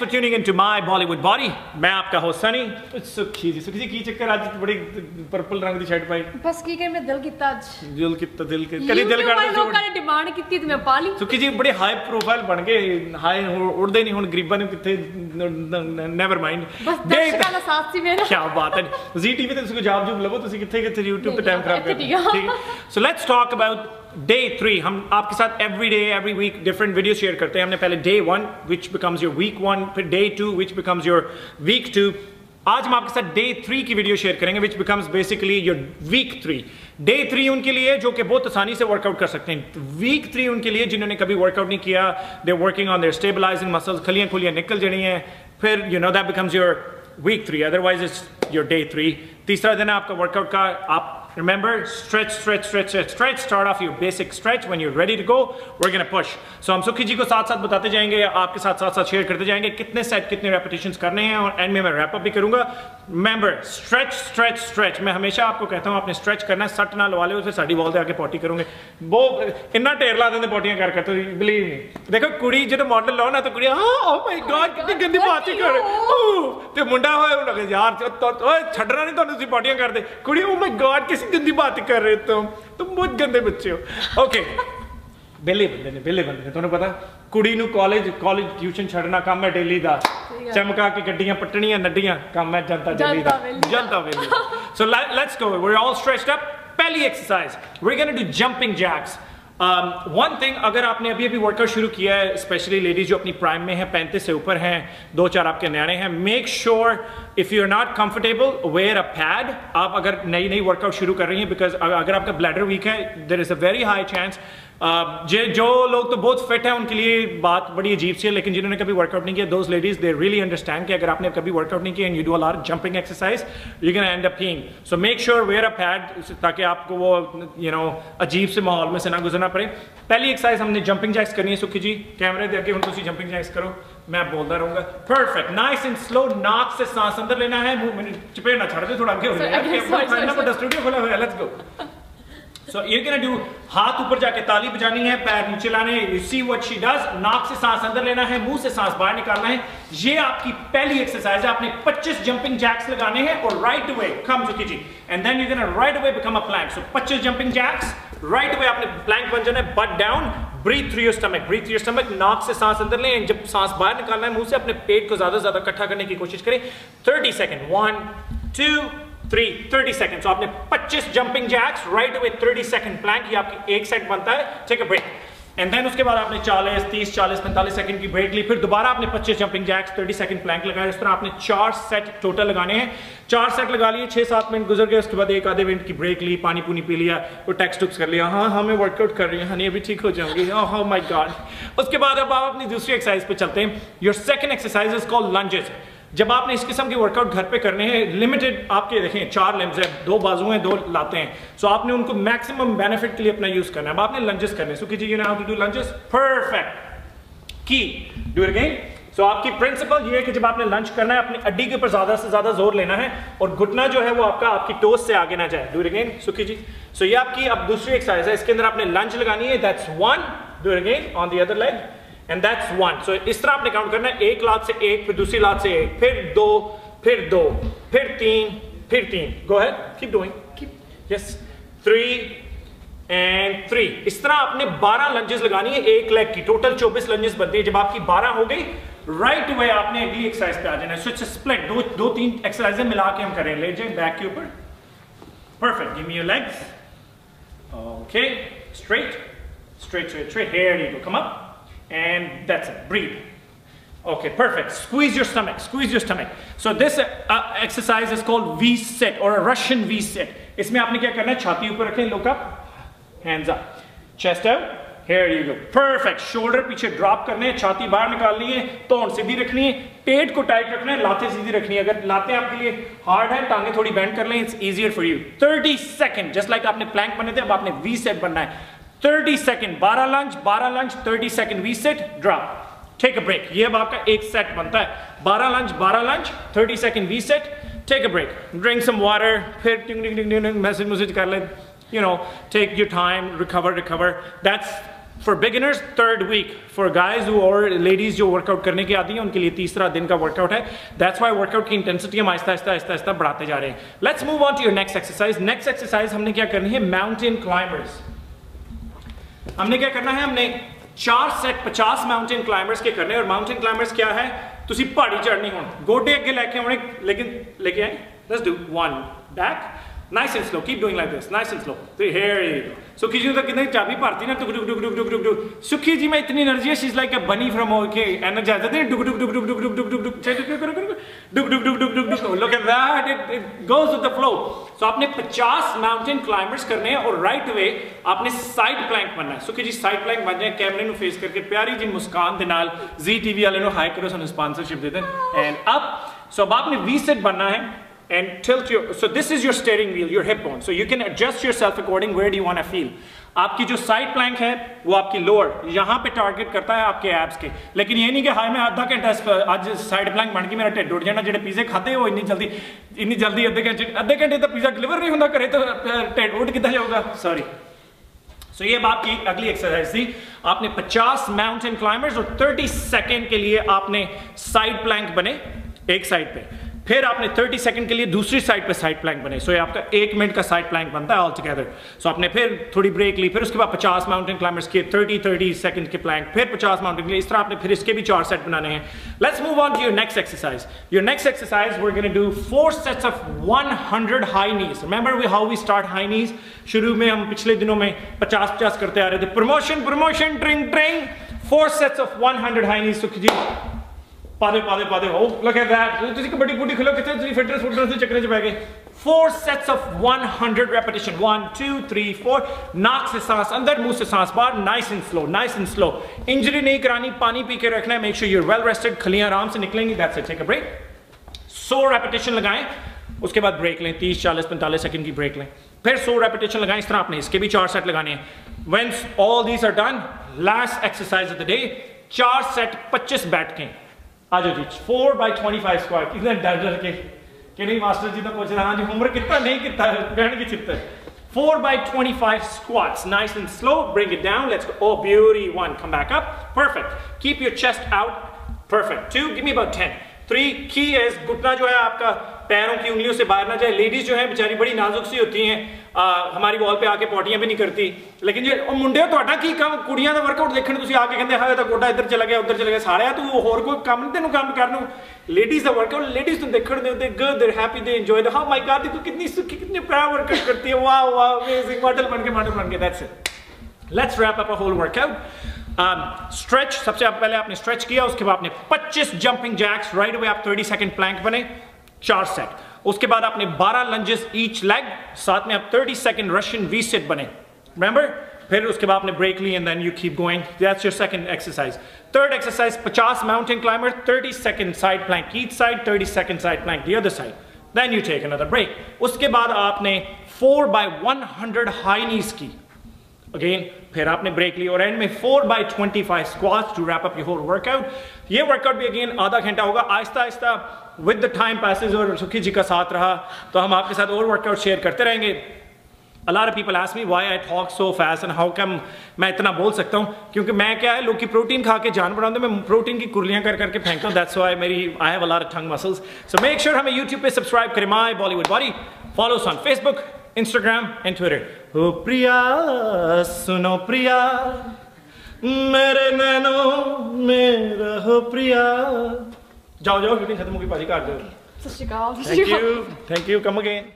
for tuning into my Bollywood body. मैं आपका host Sunny. सुखी जी की चक्कर आज बड़ी पर्पल रंग दी शर्ट पाई। बस की के मैं दिल किता आज। दिल कर दे लोगों ने डिमांड की थी मैं पा ली। सुखी जी बड़े हाई प्रोफाइल बन गए, हाई उड़दे नहीं हुन गरीबां ने किथे नेवर माइंड। बस दर्शकों का साथ सी मेरा। क्या बात है। जी टीवी ते तुसी जॉब लवो, तुसी किथे YouTube पे टाइम खराब कर। ठीक है। So let's talk about Day 3. हम आपके साथ every day, every week different videos share करते हैं। हमने पहले Day 1 which becomes your week 1, फिर Day 2 which becomes your week 2। आज हम आपके साथ Day 3 की वीडियो शेयर करेंगे which becomes basically your week 3। Day 3 उनके लिए जो कि बहुत आसानी से वर्कआउट कर सकते हैं। Week 3 उनके लिए जिन्होंने कभी वर्कआउट नहीं किया, they're working on their stabilizing muscles, खलियां खुलियां निकल जानी हैं, फिर you know that becomes your week 3, otherwise it's your Day 3। तीसरा दिन है आपका वर्कआउट का। आप remember, stretch, start off your basic stretch. When you're ready to go, we're gonna push. So हम सुखी जी को साथ साथ बताते जाएंगे, आपके साथ शेयर करते जाएंगे कितने सेट कितने रेपिटेशंस करने हैं, और एंड में मैं रैप अप भी करूंगा। Remember, stretch। मैं हमेशा आपको कहता हूँ आपने स्ट्रेच करना है, सट ना लवा ले, फिर साड़ी वॉल दे आके पॉटी करोगे, वो इन्ना ढेर ला देंगे पॉटियां कर तो बिलीव नहीं। देखो कुड़ी जो मॉडल लो ना तो कुड़ी ओह माय गॉड कितनी गंदी पॉटी कर ते मुंडा होए यार छड़ना नहीं तो तुसी पॉटियां कर दे, कुड़ी ओह माय गॉड किसी गंदी बात कर रहे हो तुम बहुत गंदे बच्चे हो। ओके बेले बंदे ने तुहानू पता कुड़ी नू कॉलेज ट्यूशन छड़ना काम है डेली दा, चमका के गड्डियां पट्टनियां नड्डियां काम है जनता वेली। So let's go, we are all stretched up. पहली exercise we are gonna do jumping jacks. One thing, अगर आपने अभी वर्कआउट शुरू किया है, स्पेशली लेडीज जो अपनी प्राइम में है, 35 से ऊपर हैं, 2-4 आपके न्याणे हैं, make sure if you are not comfortable wear a pad. आप अगर नई वर्कआउट शुरू कर रही हैं, बिकॉज अगर आपका ब्लैडर वीक है there is a very high chance, जो लोग तो बहुत फिट है उनके लिए बात बड़ी अजीब सी है, लेकिन जिन्होंने कभी वर्कआउट नहीं किया, those ladies they really understand कि अगर आपने कभी वर्कआउट नहीं किया and you do a lot jumping exercise you can end up peeing. So make sure wear a pad ताकि आपको वो अजीब से माहौल में से ना गुजरना पड़े। पहली एक्सरसाइज हमने जंपिंग जैक्स करनी है। सुखी जी कैमरे दे आगे हुण तुसीं जंपिंग जैक्स करो, मैं बोलता रहूंगा। Perfect, nice and slow. नाक से सांस अंदर लेना है, मुंह में चपेट ना छड़ दे, थोड़ा आगे हो जाए, स्टूडियो खोला हुआ है। Let's go. So you're gonna do, हाथ ऊपर जाके ताली बजानी है, पैर नीचे लाने हैं। You see what she does, नाक से सांस अंदर लेना है, मुंह से सांस बाहर निकालना है। ये आपकी पहली एक्सरसाइज है। आपने 25 जंपिंग जैक्स लगाने हैं और right away come Sukhi ji, and then you gonna right away become a plank. So 25 jumping jacks, right away आपने प्लैंक बन जाना है, but down, breathe through your stomach, नाक से सांस अंदर लें, जब सांस बाहर निकालना है मुंह से, अपने पेट को ज्यादा से ज्यादा इकट्ठा करने की कोशिश करें। 30 सेकेंड, 1 2 3 30 सेकंड। सो आपने 25 jumping jacks, right away 30 second plank, ये आपकी एक सेट बनता है। Take a break, and then उसके बाद आपने 40 30 40 45 सेकंड की ब्रेक ली, फिर दोबारा आपने 25 जंपिंग जैक्स 30 सेकंड प्लैंक लगाया। इस तरह आपने 4 सेट टोटल लगाने हैं। 4 सेट लगा लिए, 6-7 मिनट गुजर गए, उसके बाद एक आधे मिनट की ब्रेक ली, पानी पूनी पी लिया, वो टेक्स्ट टुक्स कर लिया, हाँ मैं वर्कआउट कर रही हूँ हनी, अभी ठीक हो जाऊंगी, ओह माय गॉड। उसके बाद अब आप अपनी दूसरी एक्सरसाइज पे चलते हैं। Your second exercise is called lunges. जब आपने इस किस्म के वर्कआउट घर पे करने हैं, लिमिटेड आपके देखें 4 लिम्स है, 2 बाजू हैं, 2 लाते हैं, सो आपने उनको मैक्सिमम बेनिफिट के लिए अपना यूज करना है। अब आपने लंजेस करने, Sukhi ji you know how to do lunges, perfect. की डू इट अगेन। सो आपकी प्रिंसिपल ये है कि जब आपने लंच करना है, अपनी अड्डी के ऊपर ज्यादा से ज्यादा जोर लेना है और घुटना जो है वो आपकी टोज से आगे ना जाए। डू इट अगेन सुखी जी। सो ये आपकी अब दूसरी एक्सरसाइज है, इसके अंदर आपने लंच लगानी है, that's 1, do it again on the other leg, and that's 1। सो इस तरह आपने काउंट करना है, एक लात से एक, फिर दूसरी लात से एक, फिर 2, फिर 2, फिर 3, फिर 3। Go ahead, keep doing, yes, 3 and 3। इस तरह आपने 12 लंजेस लगानी है एक लेग की, टोटल 24 लंजेस बनती है। जब आपकी 12 हो गई, राइट अवे आपने अगली एक्सरसाइज पे आ जाना है। सो इट्स अ स्प्लिट, 2-3 एक्सरसाइजें मिला के हम करें। ले जाए बैक के ऊपर, perfect, give me your legs, okay, straight, here you go, come up, and that's it, breathe. Okay, perfect. Squeeze your stomach. So this exercise is called V-sit or a Russian V-sit. इसमें आपने क्या करना है, छाती ऊपर रखें, look up, hands up, chest out, here you go, perfect. Shoulder पीछे drop करने हैं, छाती बाहर निकालनी है, तोड़ सीधी रखनी है, पेट को टाइट रखना है, लातें सीधी रखनी है। अगर लातें आपके लिए हार्ड है, टांगे थोड़ी बेंड कर लें, it's easier for you. 30 second, just like आपने प्लैंक बने थे, अब आपने V-sit बनना है। 30 second, 12 lunge, 30 second V-sit, drop, take a break. ये अब आपका एक सेट बनता है। 12 lunge, 30 second V-sit, take a break, drink some water, फिर मैसेज कर ले, you know, take your time, recover. That's for beginners 3rd week, for guys और लेडीज जो वर्कआउट करने की आती हैं उनके लिए 3रा दिन का वर्कआउट है। दैट्स वाई वर्कआउट की इंटेंसिटी हम आहिस्ता आहिस्ता बढ़ाते जा रहे हैं। Let's move on to your next exercise. Next exercise हमने क्या करनी है, माउंटेन क्लाइंबर्स। हमने क्या करना है, हमने 4 सेट 50 माउंटेन क्लाइंबर्स के करने। और माउंटेन क्लाइंबर्स क्या है, तुसी पहाड़ी चढ़नी हो, गोडे अगे लेके आने, लेके आए। Let's do 1 back, nice and slow, keep doing like this, nice and slow. Here you go. सुखी जी तो कितनी चाबी पारती ना, टुक टुक टुक टुक टुक टुक। सुखी जी में इतनी एनर्जी है, she's like a bunny from okay, energized है, टुक टुक टुक टुक टुक टुक टुक टुक टुक, टुक टुक टुक टुक टुक टुक। Look at that, it goes with the flow. So आपने 50 माउंटेन क्लाइंबर्स करने हैं और राइट वे आपने साइड प्लैंक बनना है। सुखी जी साइड प्लैंक बन जाए, कैमरे ਨੂੰ फेस करके प्यारी जी मुस्कान दे नाल जी टीवी वाले ਨੂੰ हाई करो, ਸਾਨੂੰ स्पॉन्सरशिप दे दें। एंड अप, सो अब आपने V सेट बनना है and tilt your, so this is your steering wheel, your hip bone, so you can adjust yourself according where do you want to feel. आपकी जो साइड प्लैंक है वो आपकी लोअर यहाँ पे टारगेट करता है आपके एब्स के, लेकिन ये नहीं कि हाय मैं आधा घंटा आज साइड प्लैंक बन के मेरा ढिड उड़ जाना, जेडे पिज़्ज़े खाते हो इन्नी जल्दी अद्धे घंटे तो पिज़्ज़ा डिलीवर नहीं होता करे तो ढिड उड़ कितना जाऊगा, सॉरी। सो ये आपकी अगली एक्सरसाइज थी। आपने 50 माउंटेन क्लाइंबर्स और 30 सेकेंड के लिए आपने साइड प्लैंक बने एक साइड पे, फिर आपने 30 सेकंड के लिए दूसरी साइड पे साइड प्लैंक बने। सो ये आपका 1 मिनट का साइड प्लैंक बनता है ऑल टुगेदर। सो आपने फिर थोड़ी ब्रेक ली, फिर उसके बाद 50 माउंटेन क्लाइंबर्स के 30 सेकंड के प्लैंक, फिर 50 माउंटेन के लिए, इस तरह आपने फिर इसके भी 4 सेट बनाने हैं। Let's move on to your next exercise. Your next exercise we are gonna do 4 sets of 100 high knees. Remember how we start high knees, शुरू में हम पिछले दिनों में 50-50 करते आ रहे थे, प्रमोशन ट्रिंग ट्रिंग। 4 sets of 100 high knees. Sukhi ji पादे oh look at that, ਤੁਸੀਂ ਕਬੱਡੀ ਕੁੱਡੀ ਖੇਲੋ ਕਿੱਥੇ ਤੁਸੀਂ ਫਿਟਨੈਸ ਦੇ ਚੱਕਰੇ 'ਚ ਪੈ ਗਏ। 4 sets of 100 repetition, 1 2 3 4। नाक से सांस अंदर, मुंह से सांस बाहर, nice and slow। इंजरी नहीं करानी, पानी पी के रखना है, make sure you're well rested, खलियां आराम से निकलेंगी, that's it, take a break। 100 repetition लगाएं, उसके बाद ब्रेक लें, 30 40 45 सेकंड की ब्रेक लें, फिर 100 रेपिटेशन लगाएं। इस तरह आपने इसके भी 4 सेट लगाने हैं। When all these are done, last exercise of the day, 4 set 25 बैठ के आ जाओ जी। 4 by 25 स्क्वाट। कितने डर के कि नहीं मास्टर जी तो पूछ रहा हाँ जी होमवर्क कितना नहीं कितना बहन की चित्त। 4 by 25 squats, nice and slow, bring it down, let's go। Oh beauty, 1, come back up, perfect, keep your chest out, perfect। 2, give me about 10। 3, key is घुटना जो है आपका पैरों की उंगलियों से बाहर ना जाए। लेडीज जो है बेचारी बड़ी नाजुक सी होती हैं, हमारी वॉल पे आके पॉटियां भी नहीं करती, लेकिन जो मुंडे ਤੁਹਾਡਾ ਕੀ ਕੰਮ, ਕੁੜੀਆਂ ਦਾ ਵਰਕਆਊਟ ਦੇਖਣ ਤੁਸੀਂ ਆ ਕੇ ਕਹਿੰਦੇ ਹਾਏ ਤਾਂ ਗੋਡਾ ਇੱਧਰ ਚਲਾ ਗਿਆ ਉੱਧਰ ਚਲਾ ਗਿਆ, ਸਾਲਿਆ ਤੂੰ ਹੋਰ ਕੋਈ ਕੰਮ ਨਹੀਂ ਤੈਨੂੰ ਕੰਮ ਕਰਨ ਨੂੰ। लेडीज ਦਾ ਵਰਕਆਊਟ लेडीज ਨੂੰ ਦੇਖਣ ਦੇ ਉੱਤੇ good, they happy, they enjoy the, how my God देखो कितनी सुखी कितने प्यारा वर्कआउट करती है, वाह वाह अमेजिंग, मॉडल बन के that's it. Let's wrap up a whole workout. Stretch, सबसे पहले आपने स्ट्रेच किया, उसके बाद आपने 25 जंपिंग जैक्स, राइट अवे आप 30 सेकंड प्लैंक बने, 4 सेट। उसके बाद आपने 12 लंजेस ईच लेग, साथ में आप 30 सेकंड रशियन वी सिट बने, रिमेंबर। फिर उसके बाद आपने ब्रेक ली and then you keep going, that's your second exercise. Third exercise 50 mountain climber, 30 second side plank each side, 30 second side plank the other side, then you take another break. उसके बाद आपने 4 by 100 high नीज की again, फिर आपने break ली और and में 4 by 25 squats to wrap up your whole workout. ये workout भी अगेन आधा घंटा होगा, Aahista Aahista with the time passage, और सुखी जी का साथ रहा तो हम आपके साथ और वर्कआउट शेयर करते रहेंगे। A lot of people ask me why I talk so fast and how come मैं इतना बोल सकता हूँ, क्योंकि मैं क्या है लोग की प्रोटीन खा के जान बनाते हैं, मैं प्रोटीन की कुर्लियाँ कर करके फेंकता हूँ, that's why मेरी I have a lot of tongue muscles। So make sure हमें YouTube पे सब्सक्राइब करें, My Bollywood Body, follow us on Facebook, Instagram and Twitter। ओ प्रिया सुनो प्रिया मेरे नैनों में रहो प्रिया। जाओ शूटिंग खत्म होगी, पाजी काट दो। सत श्री अकाल। Thank you, come again।